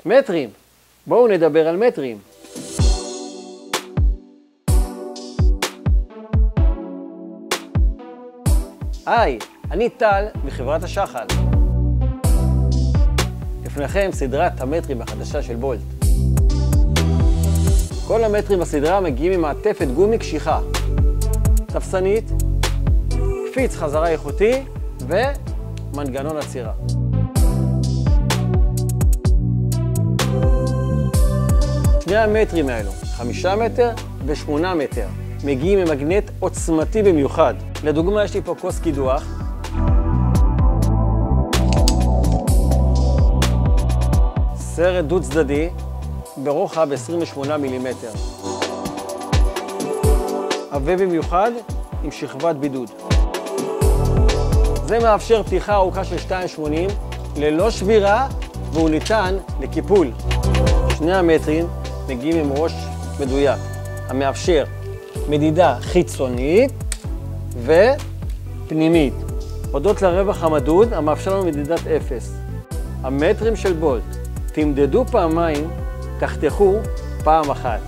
מטרים. בואו נדבר על מטרים. היי, אני טל מחברת השחל. לפניכם סדרת המטרים החדשה של בולט. כל המטרים בסדרה מגיעים עם מעטפת גומי קשיחה, תפסנית, קפיץ חזרה איכותי ומנגנון עצירה. שני המטרים האלו, 5 מטר ו8 מטר, מגיעים עם מגנט עוצמתי במיוחד. לדוגמה, יש לי פה כוס קידוח. סרט דו צדדי ברוחב 28 מילימטר. עבה במיוחד עם שכבת בידוד. זה מאפשר פתיחה ארוכה של 2.80 ללא שבירה, והוא ניתן לקיפול. שני המטרים מגיעים עם ראש מדויק, המאפשר מדידה חיצונית ופנימית. הודות לרווח המדוד המאפשר לנו מדידת 0. המטרים של בולט, תמדדו פעמיים, תחתכו פעם אחת.